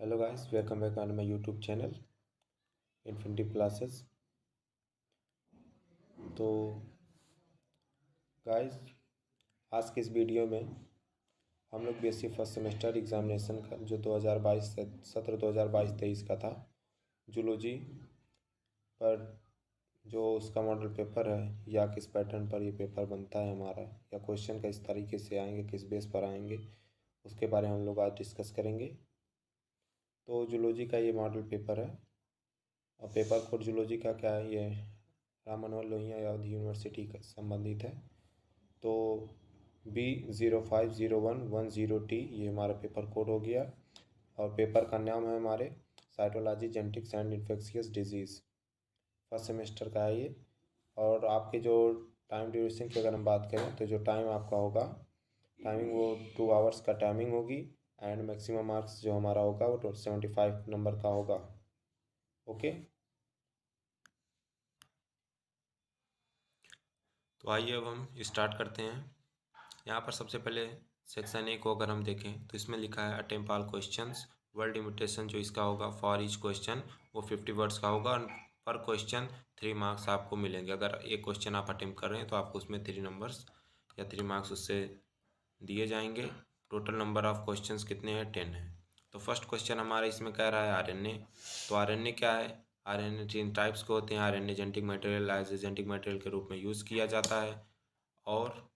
Hello guys, welcome back on my YouTube channel infinity classes. तो guys, आज के इस वीडियो में हम लोग बीएससी फर्स्ट सेमेस्टर एग्जामिनेशन का जो 2022 सत्र 2022-23 का था, जूलॉजी पर जो उसका मॉडल पेपर है या किस पैटर्न पर ये पेपर बनता है हमारा, या क्वेश्चन का इस तरीके से आएंगे, किस बेस पर आएंगे, उसके बारे में हम लोग आज डिस्कस करेंगे। तो जूलॉजी का ये मॉडल पेपर है और पेपर कोड जूलॉजी का क्या है, ये राम मनोहर लोहिया अवध यूनिवर्सिटी का संबंधित है। तो B050110T ये हमारा पेपर कोड हो गया और पेपर का नाम है हमारे cytology genetics and infectious disease. First semester का है ये। और आपके जो टाइम ड्यूरेशन की अगर हम बात करें तो जो टाइम आपका होगा, टाइमिंग वो 2 आवर्स का टाइमिंग होगी एंड मैक्सिमम मार्क्स जो हमारा होगा वो 75 नंबर का होगा। ओके, तो आइए अब हम स्टार्ट करते हैं। यहाँ पर सबसे पहले सेक्शन ए को अगर हम देखें तो इसमें लिखा है attempt all questions. Word limitation जो इसका होगा फॉर ईच क्वेश्चन वो 50 वर्ड्स का होगा और पर क्वेश्चन 3 मार्क्स आपको मिलेंगे। अगर एक क्वेश्चन आप अटेम्प्ट कर रहे हैं तो आपको उसमें 3 नंबर्स या 3 मार्क्स उससे दिए जाएंगे। टोटल नंबर ऑफ क्वेश्चंस कितने हैं? 10 है। तो फर्स्ट क्वेश्चन हमारा इसमें कह रहा है आरएनए। तो आरएनए क्या है? आरएनए 3 टाइप्स के होते हैं। RNA genetic material as a genetic material के रूप में यूज़ किया जाता है और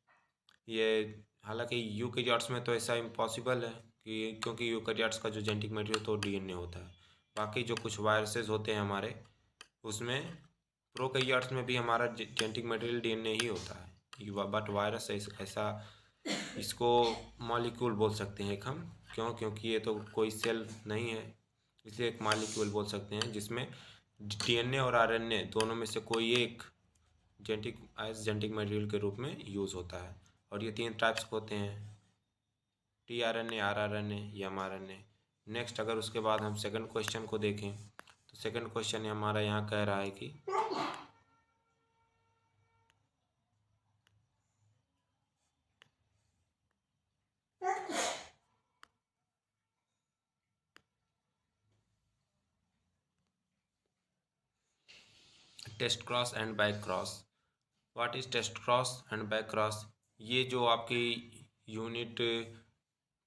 ये हालांकि यूकेरियोट्स में तो ऐसा इम्पॉसिबल है कि क्योंकि यूकेरियोट्स का जो जेनेटिक मटेरियल तो डीएनए होता है। बाकी जो कुछ वायरसेस होते हैं हमारे, उसमें प्रोकैरियोट्स में भी हमारा जेनेटिक मटेरियल डीएनए ही होता है। बट वायरस ऐसा इसको मॉलिक्यूल बोल सकते हैं एक हम, क्योंकि ये तो कोई सेल नहीं है, इसलिए एक मॉलिक्यूल बोल सकते हैं जिसमें डीएनए और आरएनए दोनों में से कोई एक जेनेटिक मटेरियल के रूप में यूज़ होता है। और ये 3 टाइप्स के होते हैं, टीआरएनए, आरआरएनए या एमआरएनए। नेक्स्ट अगर उसके बाद हम सेकंड क्वेश्चन को देखें तो सेकंड क्वेश्चन हमारा यहाँ कह रहा है कि test cross and back cross. What is test cross and back cross? ये जो आपकी unit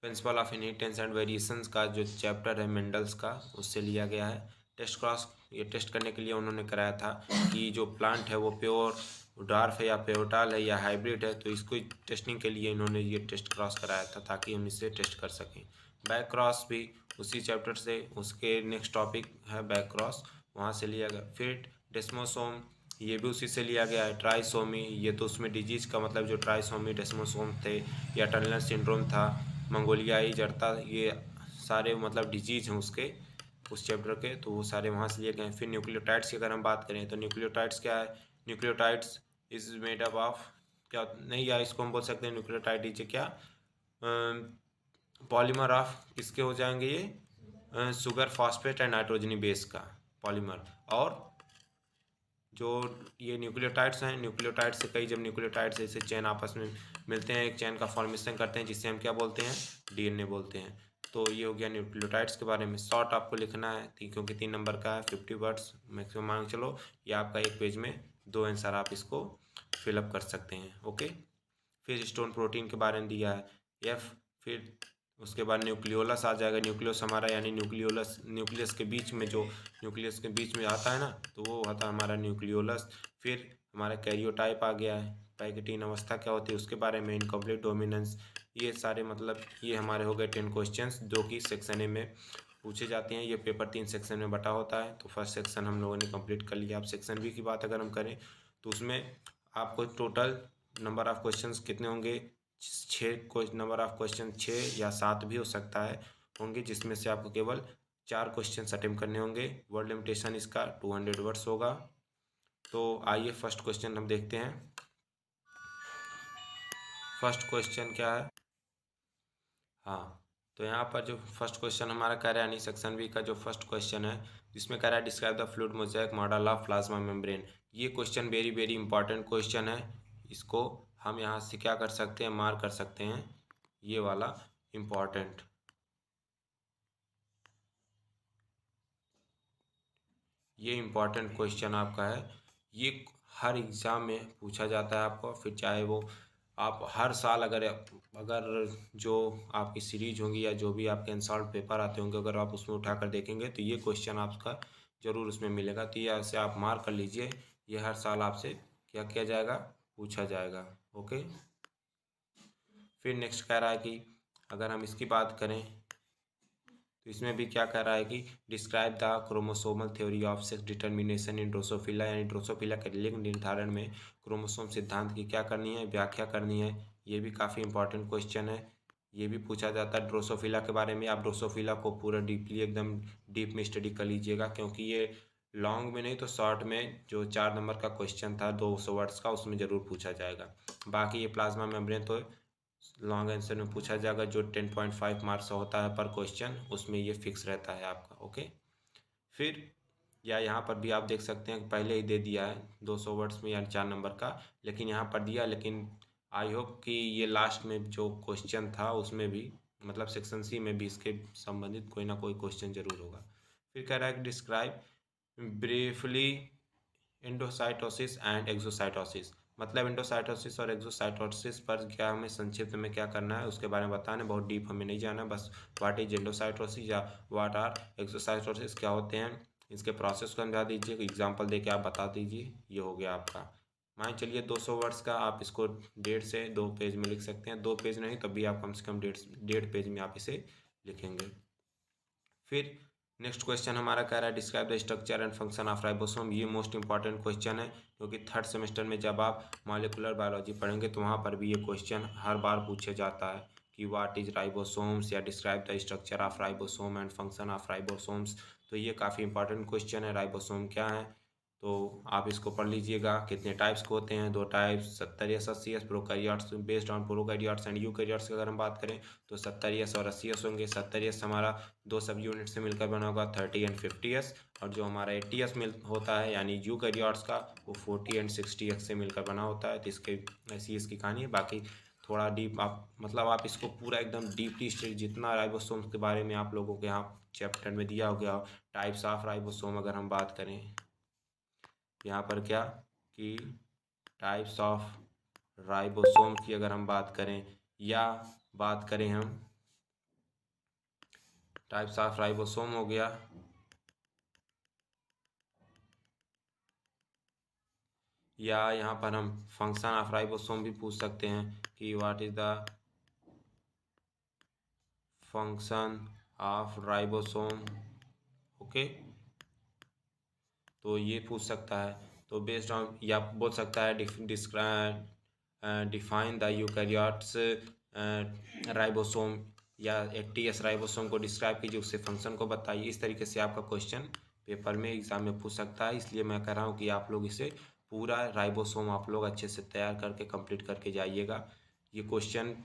principle of inheritance and variations का जो चैप्टर है मेंडल्स का, उससे लिया गया है। टेस्ट क्रॉस ये टेस्ट करने के लिए उन्होंने कराया था कि जो प्लांट है वो प्योर डार्फ है या प्योरटाल है या हाइब्रिड है, तो इसको टेस्टिंग के लिए इन्होंने ये टेस्ट क्रॉस कराया था ताकि हम इसे टेस्ट कर सकें। बैक क्रॉस भी उसी चैप्टर से, उसके नेक्स्ट टॉपिक है बैक क्रॉस, वहाँ से लिया गया। फिर डेस्मोसोम ये भी उसी से लिया गया है। ट्राइसोमी ये तो उसमें डिजीज का मतलब जो ट्राइसोमी डेस्मोसोम थे या टनलर सिंड्रोम था, मंगोलियाई जड़ता, ये सारे मतलब डिजीज हैं उसके उस चैप्टर के, तो वो सारे वहाँ से लिए गए हैं। फिर न्यूक्लियोटाइड्स की अगर हम बात करें तो न्यूक्लियोटाइड्स क्या है? Nucleotides is made up of क्या नहीं, या इसको हम बोल सकते हैं न्यूक्लियोटाइड इज क्या पॉलीमर ऑफ किसके हो जाएंगे ये शुगर फॉस्फेट एंड नाइट्रोजनी बेस का पॉलीमर। और जो ये न्यूक्लियोटाइड्स हैं, न्यूक्लियोटाइड से कई जब न्यूक्लियोटाइड्स ऐसे चेन आपस में मिलते हैं, एक चेन का फॉर्मेशन करते हैं जिससे हम क्या बोलते हैं? डीएनए बोलते हैं। तो ये हो गया न्यूक्लियोटाइड्स के बारे में। शॉर्ट आपको लिखना है क्योंकि 3 नंबर का है, 50 वर्ड्स मैक्सिमम मान चलो, या आपका एक पेज में 2 आंसर आप इसको फिलअप कर सकते हैं। ओके, फिर स्टोन प्रोटीन के बारे में दिया है एफ। फिर उसके बाद न्यूक्लियोलस आ जाएगा। न्यूक्लियस हमारा यानी न्यूक्लियस के बीच में जो न्यूक्लियस के बीच में आता है ना, तो वो होता है हमारा न्यूक्लियोलस। फिर हमारा कैरियोटाइप आ गया है। पैकेटीन अवस्था क्या होती है उसके बारे में, इनकम्प्लीट डोमिनेंस, ये सारे मतलब ये हमारे हो गए 10 क्वेश्चंस जो कि सेक्शन ए में पूछे जाते हैं। ये पेपर 3 सेक्शन में बटा होता है। तो फर्स्ट सेक्शन हम लोगों ने कंप्लीट कर लिया। अब सेक्शन बी की बात अगर हम करें तो उसमें आपको टोटल नंबर ऑफ क्वेश्चंस कितने होंगे? 6 नंबर ऑफ क्वेश्चन 6 या 7 भी हो सकता है होंगे, जिसमें से आपको केवल 4 क्वेश्चन अटेम्प्ट करने होंगे। वर्ड लिमिटेशन इसका 200 वर्ड्स होगा। तो आइए फर्स्ट क्वेश्चन हम देखते हैं। फर्स्ट क्वेश्चन क्या है? हाँ, तो यहाँ पर जो फर्स्ट क्वेश्चन हमारा कह रहा है यानी सेक्शन बी का जो फर्स्ट क्वेश्चन है, जिसमें कह रहा है describe the fluid mosaic model of plasma membrane. ये question very very important question है। इसको हम यहाँ से क्या कर सकते हैं? मार्क कर सकते हैं, ये वाला इम्पॉर्टेंट। ये इम्पॉर्टेंट क्वेश्चन आपका है, ये हर एग्ज़ाम में पूछा जाता है आपको। फिर चाहे वो आप हर साल अगर अगर जो आपकी सीरीज होंगी या जो भी आपके अनसॉल्व पेपर आते होंगे, अगर आप उसमें उठाकर देखेंगे तो ये क्वेश्चन आपका ज़रूर उसमें मिलेगा। तो ये ऐसे आप मार्क कर लीजिए, ये हर साल आपसे क्या किया जाएगा, पूछा जाएगा। ओके। फिर नेक्स्ट कह रहा है कि अगर हम इसकी बात करें तो इसमें भी क्या कह रहा है कि describe the chromosomal theory of sex determination in Drosophila, यानी ड्रोसोफिला के लिंग निर्धारण में क्रोमोसोम सिद्धांत की क्या करनी है, व्याख्या करनी है। ये भी काफ़ी इंपॉर्टेंट क्वेश्चन है, ये भी पूछा जाता है ड्रोसोफिला के बारे में। आप ड्रोसोफिला को पूरा डीपली एकदम डीप में स्टडी कर लीजिएगा, क्योंकि ये लॉन्ग में नहीं तो शॉर्ट में जो 4 नंबर का क्वेश्चन था 200 वर्ड्स का, उसमें ज़रूर पूछा जाएगा। बाकी ये प्लाज्मा मेम्ब्रेन तो लॉन्ग आंसर में पूछा जाएगा, जो 10.5 मार्क्स होता है पर क्वेश्चन, उसमें ये फिक्स रहता है आपका। ओके। फिर या यहाँ पर भी आप देख सकते हैं पहले ही दे दिया है 200 वर्ड्स में या 4 नंबर का, लेकिन यहाँ पर दिया, लेकिन आई होप कि ये लास्ट में जो क्वेश्चन था उसमें भी, मतलब सेक्शन सी में भी इसके संबंधित कोई ना कोई क्वेश्चन जरूर होगा। फिर कह रहा है कि describe briefly endocytosis and exocytosis, मतलब एंडोसाइटोसिस और एक्सोसाइटोसिस पर क्या हमें संक्षिप्त में क्या करना है उसके बारे में बताना है। बहुत डीप हमें नहीं जाना, बस व्हाट इज एंडोसाइटोसिस या व्हाट आर एक्सोसाइटोसिस क्या होते हैं, इसके प्रोसेस को समझा दीजिए, एग्जांपल दे के आप बता दीजिए। ये हो गया आपका। मान चलिए 200 वर्ड्स का, आप इसको 1.5 से 2 पेज में लिख सकते हैं। 2 पेज नहीं तब भी आप कम से कम 1.5 पेज में आप इसे लिखेंगे। फिर नेक्स्ट क्वेश्चन हमारा कह रहा है describe the structure and function of ribosome. ये मोस्ट इंपॉर्टेंट क्वेश्चन है, क्योंकि थर्ड सेमेस्टर में जब आप मॉलिक्यूलर बायोलॉजी पढ़ेंगे तो वहाँ पर भी ये क्वेश्चन हर बार पूछा जाता है कि व्हाट इज राइबोसोम्स, या describe the structure of ribosome and function of ribosomes. तो ये काफ़ी इंपॉर्टेंट क्वेश्चन है, राइबोसोम क्या है। तो आप इसको पढ़ लीजिएगा, कितने टाइप्स के होते हैं, 2 types, 70S 80S prokaryotes, based on prokaryotes and eukaryotes की अगर हम बात करें तो 70S और 80S होंगे। 70S हमारा 2 सब यूनिट से मिलकर बना होगा 30 एंड 50S, और जो हमारा 80S मिल होता है यानी यूकैरियोट्स का, वो 40 एंड 60S से मिलकर बना होता है। तो इसके ऐसी इसकी कहानी है। बाकी थोड़ा डीप आप, मतलब आप इसको पूरा एकदम डीपली स्टडी, जितना राइबोसोम के बारे में आप लोगों के यहाँ चैप्टर में दिया हो गया, टाइप्स ऑफ राइबोसोम अगर हम बात करें यहाँ पर क्या कि टाइप्स ऑफ राइबोसोम की अगर हम बात करें, या बात करें हम टाइप्स ऑफ राइबोसोम हो गया, या यहाँ पर हम फंक्शन ऑफ राइबोसोम भी पूछ सकते हैं कि what is the function of ribosome. Okay, तो ये पूछ सकता है। तो बेस्ड ऑन, या बोल सकता है describe define the eukaryotes ribosome, या 80S राइबोसोम को डिस्क्राइब कीजिए, उससे फंक्शन को बताइए। इस तरीके से आपका क्वेश्चन पेपर में एग्जाम में पूछ सकता है। इसलिए मैं कह रहा हूँ कि आप लोग इसे पूरा राइबोसोम आप लोग अच्छे से तैयार करके कंप्लीट करके जाइएगा। ये क्वेश्चन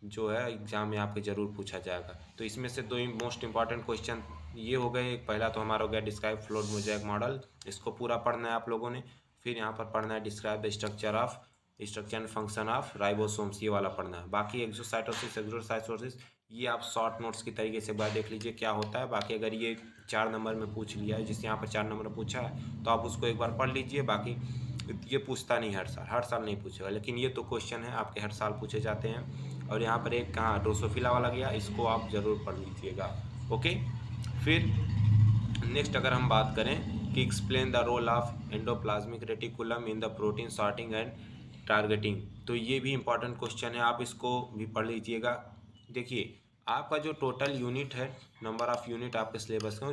जो है एग्जाम में आपके ज़रूर पूछा जाएगा। तो इसमें से 2 मोस्ट इंपॉर्टेंट क्वेश्चन ये हो गए। एक पहला तो हमारा हो गया डिस्क्राइब फ्लोट मोज़ेक मॉडल, इसको पूरा पढ़ना है आप लोगों ने। फिर यहाँ पर पढ़ना है describe the structure and function of ribosomes, ये वाला पढ़ना है। बाकी एक्सोसाइटोसिस ये आप शॉर्ट नोट्स की तरीके से बात देख लीजिए क्या होता है। बाकी अगर ये 4 नंबर में पूछ लिया है, जिससे यहाँ पर 4 नंबर पूछा है, तो आप उसको एक बार पढ़ लीजिए। बाकी ये पूछता नहीं हर साल नहीं पूछेगा, लेकिन ये तो क्वेश्चन है आपके हर साल पूछे जाते हैं। और यहाँ पर एक कहाँ ड्रोसोफिला वाला गया, इसको आप ज़रूर पढ़ लीजिएगा। ओके। फिर नेक्स्ट अगर हम बात करें कि explain the role of endoplasmic reticulum in the protein sorting and targeting, तो ये भी इंपॉर्टेंट क्वेश्चन है, आप इसको भी पढ़ लीजिएगा। देखिए आपका जो टोटल यूनिट है, नंबर ऑफ़ यूनिट आपके सिलेबस के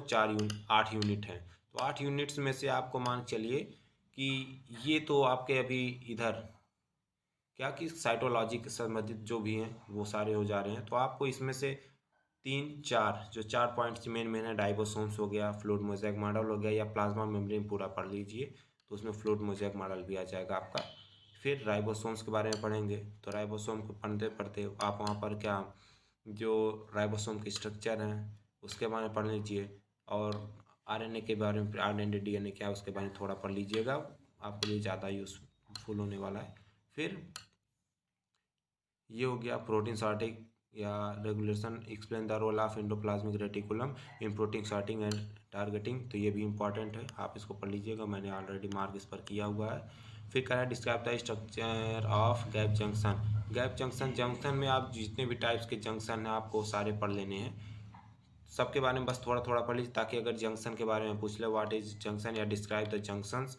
8 यूनिट हैं। तो 8 यूनिट्स में से आपको मान चलिए कि ये तो आपके अभी इधर क्या कि साइटोलॉजी के संबंधित जो भी हैं वो सारे हो जा रहे हैं। तो आपको इसमें से 3-4 जो 4 पॉइंट्स मेन है, राइबोसोम्स हो गया, फ्लूइड मोज़ेक मॉडल हो गया, या प्लाज्मा मेम्ब्रेन पूरा पढ़ लीजिए, तो उसमें फ्लूइड मोज़ेक मॉडल भी आ जाएगा आपका। फिर राइबोसोम्स के बारे में पढ़ेंगे, तो राइबोसोम को पढ़ते पढ़ते आप वहाँ पर क्या जो राइबोसोम की स्ट्रक्चर हैं उसके बारे में पढ़ लीजिए, और आरएनए के बारे में, आरएनए डीएनए क्या है उसके बारे में थोड़ा पढ़ लीजिएगा, आपके लिए ज़्यादा यूज़फुल होने वाला है। फिर ये हो गया प्रोटीन सॉर्टिंग या regulation, explain the role of endoplasmic reticulum in protein sorting and targeting, तो ये भी इंपॉर्टेंट है, आप इसको पढ़ लीजिएगा, मैंने ऑलरेडी मार्क इस पर किया हुआ है। फिर कह रहा है describe the structure of gap junction. Gap junction, junction में आप जितने भी टाइप्स के जंक्शन हैं आपको सारे पढ़ लेने हैं, सबके बारे में बस थोड़ा थोड़ा पढ़ लीजिए, ताकि अगर जंक्शन के बारे में पूछ ले व्हाट इज जंक्शन या describe the junctions,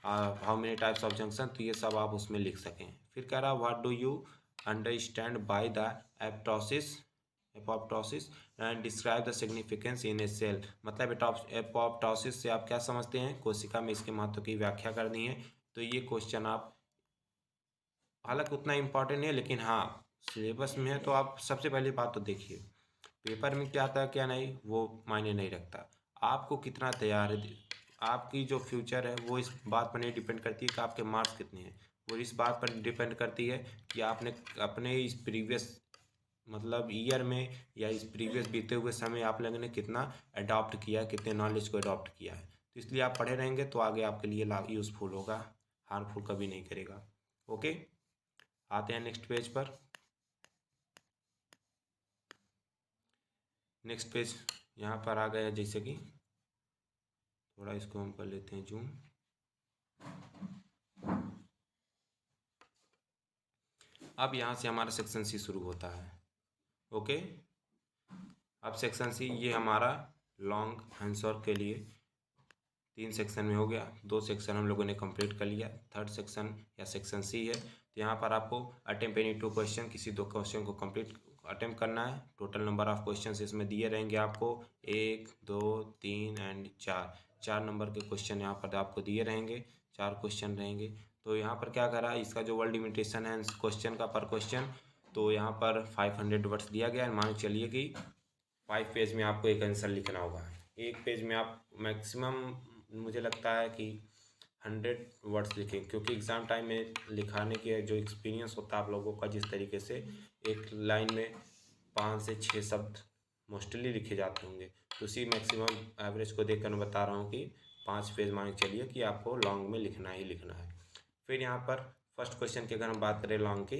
how many types of junction, तो ये सब आप उसमें लिख सकें। फिर कह रहा what do you understand by the apoptosis and describe the significance in a cell, मतलब एपोप्टोसिस से आप क्या समझते हैं, कोशिका में इसके महत्व की व्याख्या करनी है। तो ये क्वेश्चन आप, हालांकि उतना इम्पोर्टेंट नहीं है, लेकिन हाँ सिलेबस में है, तो आप सबसे पहली बात तो देखिए पेपर में क्या आता है क्या नहीं वो मायने नहीं रखता, आपको कितना तैयार है, आपकी जो फ्यूचर है वो इस बात पर नहीं डिपेंड करती है कि आपके मार्क्स कितने हैं, वो इस बात पर डिपेंड करती है कि आपने अपने इस प्रीवियस मतलब ईयर में या इस प्रीवियस बीते हुए समय आप लोगों ने कितना अडॉप्ट किया है, कितने नॉलेज को अडॉप्ट किया है। तो इसलिए आप पढ़े रहेंगे तो आगे आपके लिए यूज़फुल होगा, हार्मफुल कभी नहीं करेगा। ओके, आते हैं नेक्स्ट पेज पर। नेक्स्ट पेज यहाँ पर आ गया, जैसे कि थोड़ा इसको हम कर लेते हैं जूम। अब यहाँ से हमारा सेक्शन सी शुरू होता है। ओके, अब सेक्शन सी ये हमारा लॉन्ग आंसर के लिए 3 सेक्शन में हो गया, 2 सेक्शन हम लोगों ने कंप्लीट कर लिया, थर्ड सेक्शन या सेक्शन सी है। तो यहाँ पर आपको अटेम्प्ट एनी 2 क्वेश्चन, किसी 2 क्वेश्चन को कंप्लीट अटेम्प्ट करना है। टोटल नंबर ऑफ क्वेश्चंस इसमें दिए रहेंगे आपको 1 2 3 एंड 4 नंबर के क्वेश्चन यहाँ पर आपको दिए रहेंगे, 4 क्वेश्चन रहेंगे। तो यहाँ पर क्या करा, इसका जो वर्ड लिमिटेशन है क्वेश्चन का पर क्वेश्चन, तो यहाँ पर 500 वर्ड्स दिया गया है। मान चलिए कि 5 पेज में आपको एक आंसर लिखना होगा, एक पेज में आप मैक्सिमम मुझे लगता है कि 100 वर्ड्स लिखें, क्योंकि एग्ज़ाम टाइम में लिखाने के जो एक्सपीरियंस होता है आप लोगों का, जिस तरीके से एक लाइन में 5 से 6 शब्द मोस्टली लिखे जाते होंगे, तो उसी मैक्सिमम एवरेज को देखकर मैं बता रहा हूँ कि 5 पेज मान के चलिए कि आपको लॉन्ग में लिखना ही लिखना है। फिर यहाँ पर फर्स्ट क्वेश्चन की अगर हम बात करें लॉन्ग की,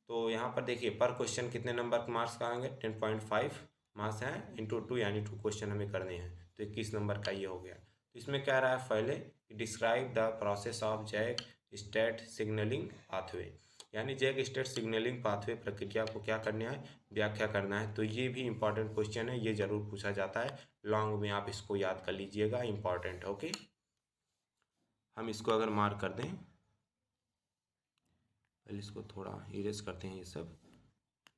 तो यहाँ पर देखिए पर क्वेश्चन कितने नंबर मार्क्स का आएंगे, 10.5 मार्क्स हैं इंटू 2, यानी 2 क्वेश्चन हमें करने हैं, तो 21 नंबर का ये हो गया। तो इसमें क्या रहा है, पहले describe the process of JAK STAT signalling pathway, यानी जैक स्टेट सिग्नलिंग पाथवे प्रक्रिया को क्या करना है, व्याख्या करना है। तो ये भी इंपॉर्टेंट क्वेश्चन है, ये जरूर पूछा जाता है लॉन्ग में, आप इसको याद कर लीजिएगा, इंपॉर्टेंट। ओके, हम इसको अगर मार्क कर दें, पहले इसको थोड़ा इरेज करते हैं ये सब,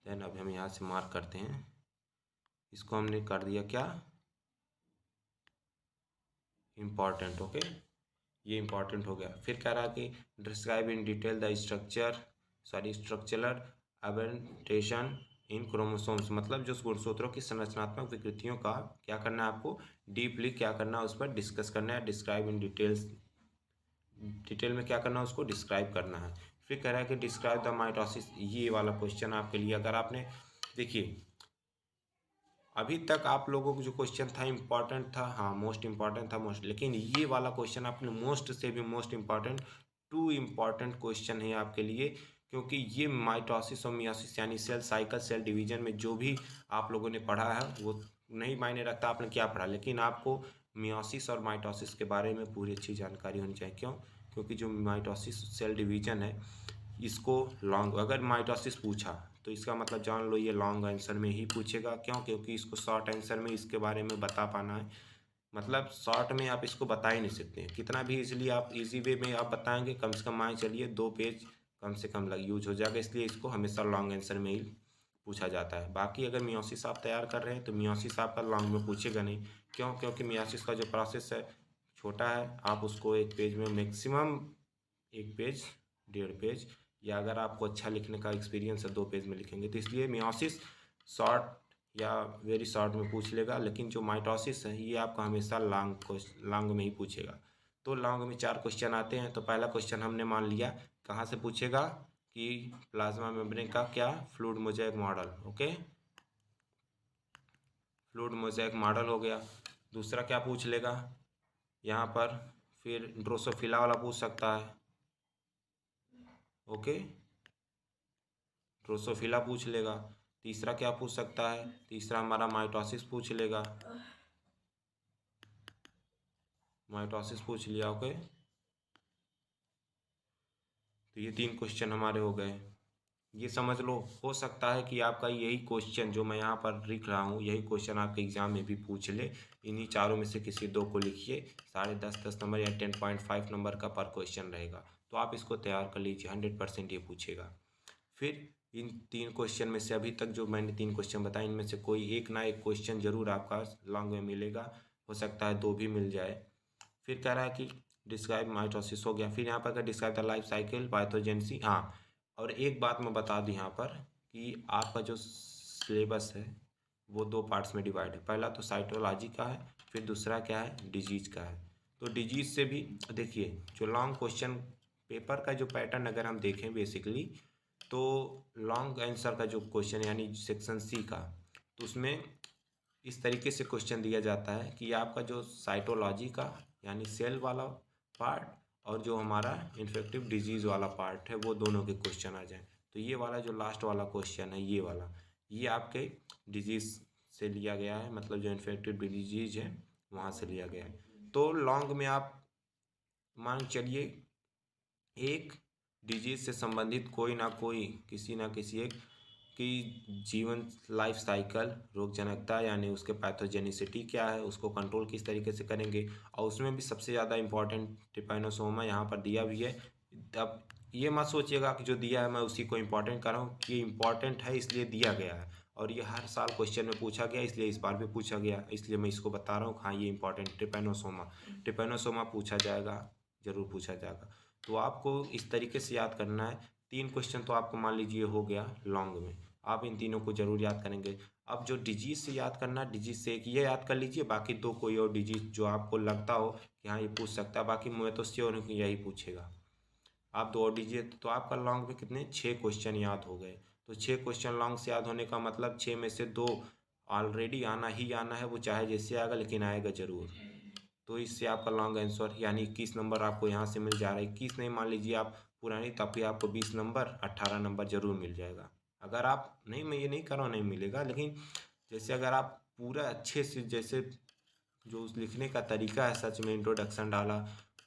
देन अब हम यहाँ से मार्क करते हैं, इसको हमने कर दिया क्या, इम्पॉर्टेंट। ओके, ये इम्पॉर्टेंट हो गया। फिर कह रहा कि describe in detail the structural aberration in chromosomes, मतलब जो गुणसूत्रों की संरचनात्मक विकृतियों का क्या करना है आपको, डीपली क्या करना है, उस पर डिस्कस करना है। डिस्क्राइब इन डिटेल में क्या करना है, उसको डिस्क्राइब करना है। फिर कह रहा है कि डिस्क्राइब द माइटोसिस, ये वाला क्वेश्चन आपके लिए, अगर आपने देखिए अभी तक आप लोगों को जो क्वेश्चन था इम्पॉर्टेंट था, हाँ मोस्ट इम्पॉर्टेंट था मोस्ट, लेकिन ये वाला क्वेश्चन आपने मोस्ट से भी मोस्ट इम्पॉर्टेंट, 2 इम्पॉर्टेंट क्वेश्चन है आपके लिए, क्योंकि ये माइटोसिस और मियोसिस यानी सेल साइकिल, सेल डिवीजन में जो भी आप लोगों ने पढ़ा है वो नहीं मायने रखता आपने क्या पढ़ा, लेकिन आपको मियोसिस और माइटोसिस के बारे में पूरी अच्छी जानकारी होनी चाहिए। क्यों, क्योंकि जो माइटोसिस सेल डिवीजन है इसको लॉन्ग, अगर माइटोसिस पूछा तो इसका मतलब जान लो ये लॉन्ग आंसर में ही पूछेगा। क्यों, क्योंकि इसको शॉर्ट आंसर में इसके बारे में बता पाना है, मतलब शॉर्ट में आप इसको बता ही नहीं सकते हैं, कितना भी इजीली आप इजी वे में आप बताएंगे कम से कम मान चलिए 2 पेज कम से कम लग यूज हो जाएगा, इसलिए इसको हमेशा लॉन्ग आंसर में ही पूछा जाता है। बाकी अगर मियोसिस आप तैयार कर रहे हैं तो मियोसिस आपका लॉन्ग में पूछेगा नहीं। क्यों, क्योंकि मियोसिस का जो प्रोसेस है छोटा है, आप उसको एक पेज में मैक्सिमम 1 पेज 1.5 पेज, या अगर आपको अच्छा लिखने का एक्सपीरियंस है 2 पेज में लिखेंगे, तो इसलिए मियोसिस शॉर्ट या वेरी शॉर्ट में पूछ लेगा, लेकिन जो माइटोसिस है ये आपका हमेशा लॉन्ग में ही पूछेगा। तो लॉन्ग में 4 क्वेश्चन आते हैं। तो पहला क्वेश्चन हमने मान लिया कहाँ से पूछेगा कि प्लाज्मा मेम्ब्रेन का क्या, fluid mosaic model. Okay, fluid mosaic model हो गया। दूसरा क्या पूछ लेगा यहाँ पर, फिर ड्रोसोफिला वाला पूछ सकता है। ओके, ड्रोसोफिला पूछ लेगा। तीसरा क्या पूछ सकता है, तीसरा हमारा माइटोसिस पूछ लेगा, माइटोसिस पूछ लिया। ओके, तो ये 3 क्वेश्चन हमारे हो गए। ये समझ लो, हो सकता है कि आपका यही क्वेश्चन जो मैं यहाँ पर लिख रहा हूँ, यही क्वेश्चन आपके एग्जाम में भी पूछ ले। इन्हीं चारों में से किसी 2 को लिखिए, 10.5 नंबर या 10.5 नंबर का पर क्वेश्चन रहेगा। तो आप इसको तैयार कर लीजिए, 100% ये पूछेगा। फिर इन 3 क्वेश्चन में से अभी तक जो मैंने 3 क्वेश्चन बताए, इनमें से कोई एक ना एक क्वेश्चन जरूर आपका लॉन्ग में मिलेगा, हो सकता है 2 भी मिल जाए। फिर कह रहा है कि डिस्क्राइब माइटोसिस हो गया, फिर यहाँ पर क्या describe the life cycle pathogenesis. हाँ, और एक बात मैं बता दूँ यहाँ पर कि आपका जो सिलेबस है वो 2 पार्ट्स में डिवाइड है। पहला तो साइटोलॉजी का है, फिर दूसरा क्या है, डिजीज का है। तो डिजीज से भी देखिए, जो लॉन्ग क्वेश्चन पेपर का जो पैटर्न अगर हम देखें बेसिकली, तो लॉन्ग आंसर का जो क्वेश्चन यानी सेक्शन सी का, तो उसमें इस तरीके से क्वेश्चन दिया जाता है कि आपका जो साइटोलॉजी का यानी सेल वाला पार्ट और जो हमारा इन्फेक्टिव डिजीज़ वाला पार्ट है, वो दोनों के क्वेश्चन आ जाएं। तो ये वाला जो लास्ट वाला क्वेश्चन है, ये वाला, ये आपके डिजीज़ से लिया गया है, मतलब जो इन्फेक्टिव डिजीज़ है वहाँ से लिया गया है। तो लॉन्ग में आप मान चलिए एक डिजीज से संबंधित कोई ना कोई, किसी ना किसी एक की जीवन लाइफ साइकिल, रोगजनकता यानी उसके पैथोजेनिसिटी क्या है, उसको कंट्रोल किस तरीके से करेंगे, और उसमें भी सबसे ज़्यादा इम्पॉर्टेंट ट्रिपैनोसोमा यहाँ पर दिया भी है। अब ये मत सोचिएगा कि जो दिया है मैं उसी को इम्पोर्टेंट कर रहा हूँ, कि इम्पॉर्टेंट है इसलिए दिया गया है, और ये हर साल क्वेश्चन में पूछा गया इसलिए इस बार भी पूछा गया, इसलिए मैं इसको बता रहा हूँ। हाँ, ये इंपॉर्टेंट ट्रिपैनोसोमा, ट्रिपैनोसोमा पूछा जाएगा, ज़रूर पूछा जाएगा। तो आपको इस तरीके से याद करना है। 3 क्वेश्चन तो आपको मान लीजिए हो गया लॉन्ग में, आप इन तीनों को जरूर याद करेंगे। अब जो डिजीज से याद करना, डिजीज से एक ये याद कर लीजिए, बाकी 2 कोई और डिजीज जो आपको लगता हो कि हाँ ये पूछ सकता है, बाकी मैं तो श्योर हूँ कि यही पूछेगा। आप 2 और दीजिए, तो आपका लॉन्ग में कितने 6 क्वेश्चन याद हो गए। तो 6 क्वेश्चन लॉन्ग से याद होने का मतलब 6 में से 2 ऑलरेडी आना ही आना है, वो चाहे जैसे आएगा लेकिन आएगा जरूर। तो इससे आपका लॉन्ग आंसर यानी 21 नंबर आपको यहाँ से मिल जा रहा है। 21 नहीं, मान लीजिए आप पुरानी, तब भी आपको 20 नंबर 18 नंबर जरूर मिल जाएगा। अगर आप नहीं, मैं ये नहीं कर रहा हूँ नहीं मिलेगा, लेकिन जैसे अगर आप पूरा अच्छे से, जैसे जो उस लिखने का तरीका है, सच में इंट्रोडक्शन डाला,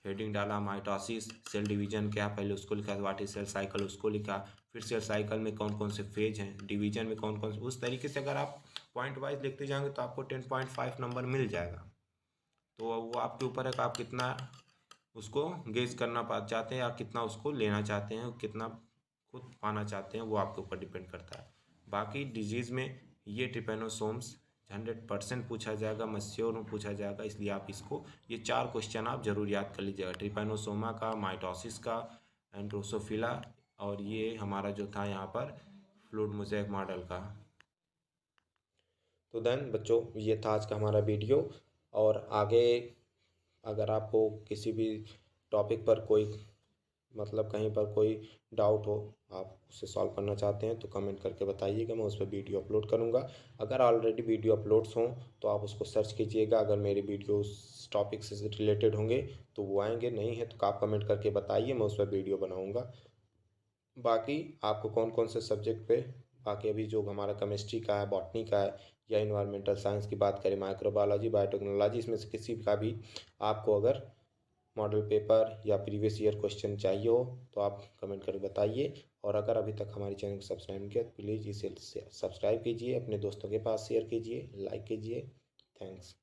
हेडिंग डाला, माइटोसिस, सेल डिवीजन क्या है पहले उसको लिखा, व्हाट इज सेल साइकिल उसको लिखा, फिर सेल साइकिल में कौन कौन से फेज हैं, डिवीजन में कौन कौन से, उस तरीके से अगर आप पॉइंट वाइज लिखते जाएंगे तो आपको 10.5 नंबर मिल जाएगा। तो वो आपके ऊपर है कि आप कितना उसको गेज करना चाहते हैं, या कितना उसको लेना चाहते हैं, कितना खुद पाना चाहते हैं, वो आपके ऊपर डिपेंड करता है। बाकी डिजीज़ में ये ट्रिपैनोसोम्स 100% पूछा जाएगा, मैं श्योर हूँ पूछा जाएगा, इसलिए आप इसको ये 4 क्वेश्चन आप जरूर याद कर लीजिएगा, ट्रिपैनोसोमा का, माइटोसिस का, एंड्रोसोफिला, और ये हमारा जो था यहाँ पर फ्लूइड मोज़ेक मॉडल का। तो देन बच्चों, ये था आज का हमारा वीडियो, और आगे अगर आपको किसी भी टॉपिक पर कोई, मतलब कहीं पर कोई डाउट हो, आप उसे सॉल्व करना चाहते हैं, तो कमेंट करके बताइएगा, मैं उस पर वीडियो अपलोड करूंगा। अगर ऑलरेडी वीडियो अपलोड्स हों तो आप उसको सर्च कीजिएगा, अगर मेरे वीडियो उस टॉपिक से रिलेटेड होंगे तो वो आएंगे, नहीं है तो आप कमेंट करके बताइए, मैं उस पर वीडियो बनाऊँगा। बाकी आपको कौन कौन से सब्जेक्ट पे, बाकी अभी जो हमारा केमिस्ट्री का है, बॉटनी का है, या इन्वायरमेंटल साइंस की बात करें, माइक्रोबायोलॉजी, बायोटेक्नोलॉजी, इसमें से किसी का भी आपको अगर मॉडल पेपर या प्रीवियस ईयर क्वेश्चन चाहिए हो तो आप कमेंट करके बताइए। और अगर अभी तक हमारे चैनल को सब्सक्राइब नहीं किया तो प्लीज़ इसे सब्सक्राइब कीजिए, अपने दोस्तों के पास शेयर कीजिए, लाइक कीजिए। थैंक्स।